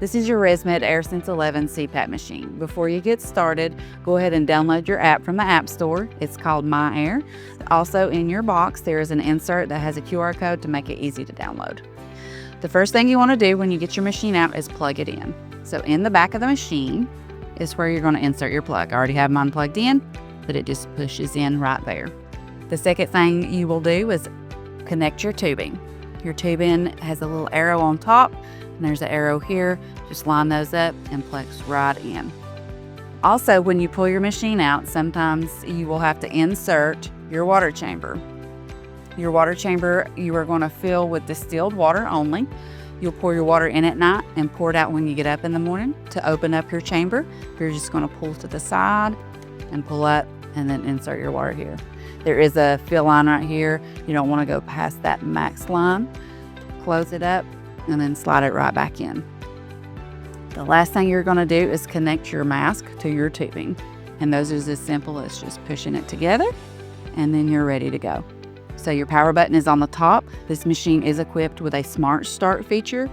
This is your ResMed AirSense 11 CPAP machine. Before you get started, go ahead and download your app from the App Store. It's called My Air. Also in your box, there is an insert that has a QR code to make it easy to download. The first thing you want to do when you get your machine out is plug it in. So in the back of the machine is where you're going to insert your plug. I already have mine plugged in, but it just pushes in right there. The second thing you will do is connect your tubing. Your tubing has a little arrow on top, and there's an arrow here. Just line those up and plug right in. Also, when you pull your machine out, sometimes you will have to insert your water chamber. Your water chamber you are going to fill with distilled water only. You'll pour your water in at night and pour it out when you get up in the morning. To open up your chamber, you're just going to pull to the side and pull up and then insert your water here. There is a fill line right here. You don't want to go past that max line. Close it up and then slide it right back in. The last thing you're going to do is connect your mask to your tubing. And those is as simple as just pushing it together and then you're ready to go. So your power button is on the top. This machine is equipped with a smart start feature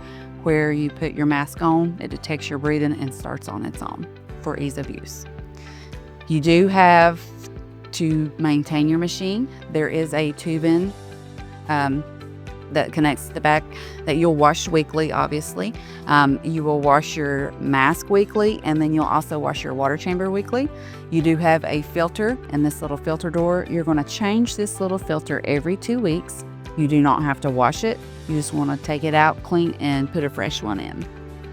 where you put your mask on, it detects your breathing and starts on its own for ease of use. You do have to maintain your machine. There is a tubing that connects to the back that you'll wash weekly, obviously. You will wash your mask weekly, and then you'll also wash your water chamber weekly. You do have a filter and this little filter door. You're going to change this little filter every 2 weeks. You do not have to wash it. You just want to take it out, clean, and put a fresh one in.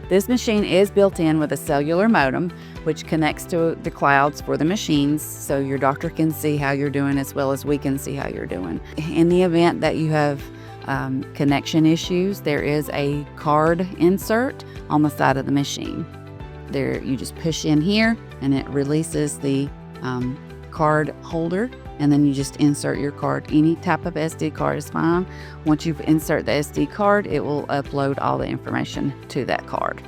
This machine is built in with a cellular modem, which connects to the clouds for the machines, so your doctor can see how you're doing as well as we can see how you're doing. In the event that you have connection issues, there is a card insert on the side of the machine. There, you just push in here and it releases the card holder, and then you just insert your card. Any type of SD card is fine. Once you insert the SD card, it will upload all the information to that card.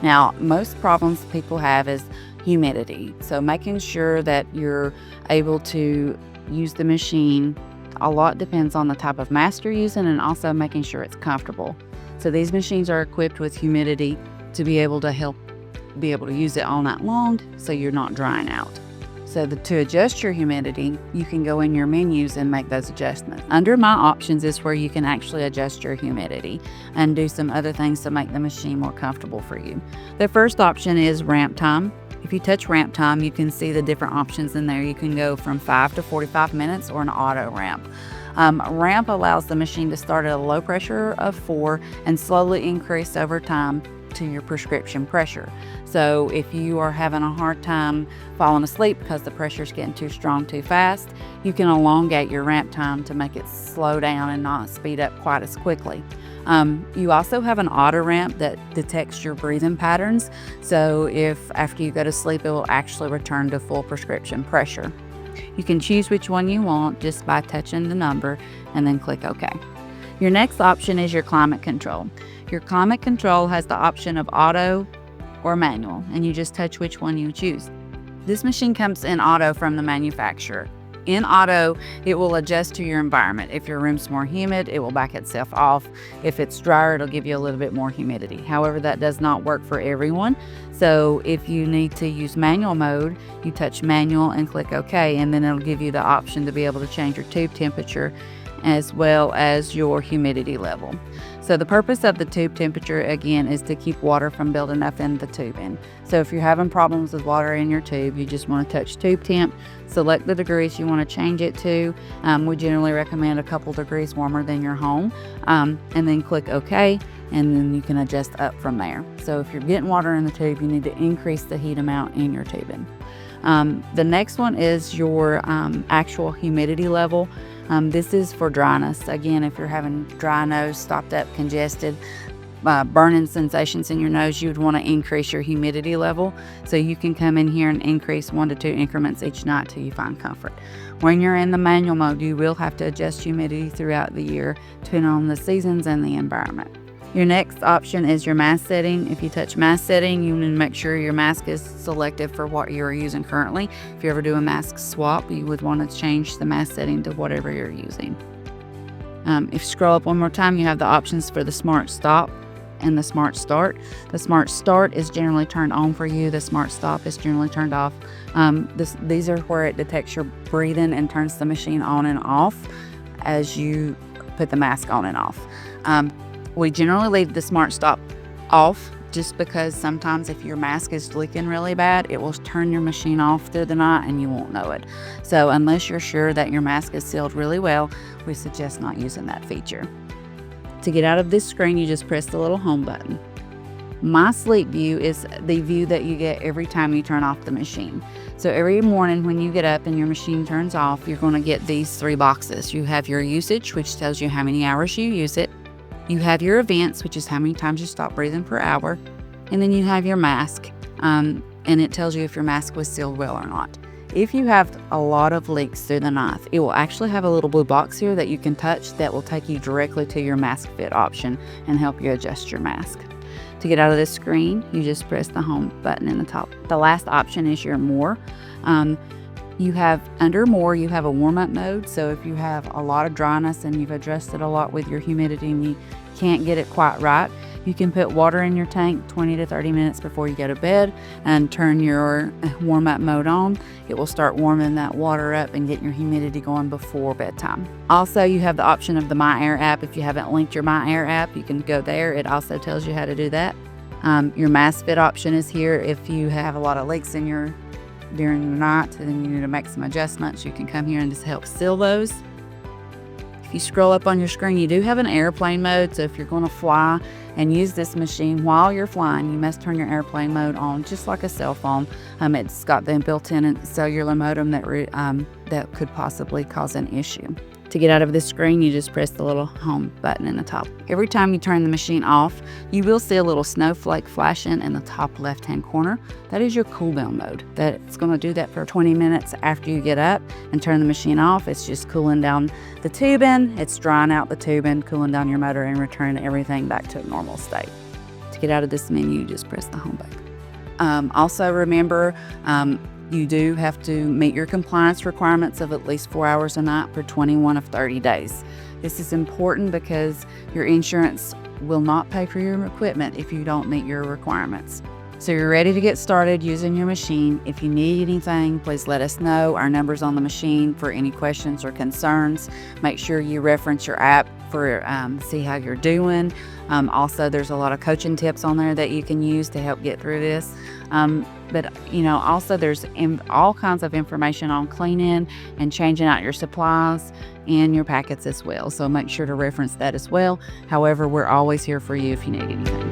Now, most problems people have is humidity. So making sure that you're able to use the machine, a lot depends on the type of mask you're using and also making sure it's comfortable. So these machines are equipped with humidity to be able to use it all night long so you're not drying out. So to adjust your humidity, you can go in your menus and make those adjustments. Under My Options is where you can actually adjust your humidity and do some other things to make the machine more comfortable for you. The first option is ramp time. If you touch ramp time, you can see the different options in there. You can go from 5 to 45 minutes or an auto ramp. Ramp allows the machine to start at a low pressure of 4 and slowly increase over time to your prescription pressure. So if you are having a hard time falling asleep because the pressure is getting too strong too fast, you can elongate your ramp time to make it slow down and not speed up quite as quickly. You also have an auto ramp that detects your breathing patterns. So if after you go to sleep, it will actually return to full prescription pressure. You can choose which one you want just by touching the number and then click OK. Your next option is your climate control. Your climate control has the option of auto or manual, and you just touch which one you choose. This machine comes in auto from the manufacturer. In auto, it will adjust to your environment. If your room's more humid, it will back itself off. If it's drier, it'll give you a little bit more humidity. However, that does not work for everyone. So if you need to use manual mode, you touch manual and click OK, and then it'll give you the option to be able to change your tube temperature as well as your humidity level. So the purpose of the tube temperature, again, is to keep water from building up in the tubing. So if you're having problems with water in your tube, you just want to touch tube temp, select the degrees you want to change it to. We generally recommend a couple degrees warmer than your home, and then click OK, and then you can adjust up from there. So if you're getting water in the tube, you need to increase the heat amount in your tubing. The next one is your actual humidity level. This is for dryness. Again, if you're having dry nose, stopped up, congested, burning sensations in your nose, you would want to increase your humidity level. So you can come in here and increase 1 to 2 increments each night till you find comfort. When you're in the manual mode, you will have to adjust humidity throughout the year, depending on the seasons and the environment. Your next option is your mask setting. If you touch mask setting, you need to make sure your mask is selected for what you're using currently. If you ever do a mask swap, you would want to change the mask setting to whatever you're using. If you scroll up one more time, you have the options for the smart stop. and the Smart Start. The Smart Start is generally turned on for you. The Smart Stop is generally turned off. These are where it detects your breathing and turns the machine on and off as you put the mask on and off. We generally leave the Smart Stop off just because sometimes if your mask is leaking really bad, it will turn your machine off through the night and you won't know it. So unless you're sure that your mask is sealed really well, we suggest not using that feature. To get out of this screen, you just press the little home button. My Sleep View is the view that you get every time you turn off the machine. So every morning when you get up and your machine turns off, you're going to get these 3 boxes. You have your usage, which tells you how many hours you use it. You have your events, which is how many times you stop breathing per hour. And then you have your mask, and it tells you if your mask was sealed well or not. If you have a lot of leaks through the night, it will actually have a little blue box here that you can touch that will take you directly to your mask fit option and help you adjust your mask. To get out of this screen, you just press the home button in the top. The last option is your More. You have under More, you have a warm-up mode. So if you have a lot of dryness and you've adjusted a lot with your humidity and you can't get it quite right, you can put water in your tank 20 to 30 minutes before you go to bed and turn your warm-up mode on. It will start warming that water up and getting your humidity going before bedtime. Also, you have the option of the My Air app. If you haven't linked your My Air app, you can go there. It also tells you how to do that. Your mask fit option is here. If you have a lot of leaks in your during the night and then you need to make some adjustments, you can come here and just help seal those. If you scroll up on your screen, you do have an airplane mode. So if you're going to fly and use this machine while you're flying, you must turn your airplane mode on just like a cell phone. It's got the built-in cellular modem that could possibly cause an issue. To get out of this screen, you just press the little home button in the top. Every time you turn the machine off, you will see a little snowflake flashing in the top left-hand corner. That is your cool down mode. That's going to do that for 20 minutes after you get up and turn the machine off. It's just cooling down the tubing, it's drying out the tubing, cooling down your motor, and returning everything back to a normal state. To get out of this menu, you just press the home button. Also remember, you do have to meet your compliance requirements of at least 4 hours a night for 21 of 30 days. This is important because your insurance will not pay for your equipment if you don't meet your requirements. So you're ready to get started using your machine. If you need anything, please let us know. Our number's on the machine for any questions or concerns. Make sure you reference your app for see how you're doing. Also, there's a lot of coaching tips on there that you can use to help get through this. But also there's all kinds of information on cleaning and changing out your supplies and your packets as well. So make sure to reference that as well. However, we're always here for you if you need anything.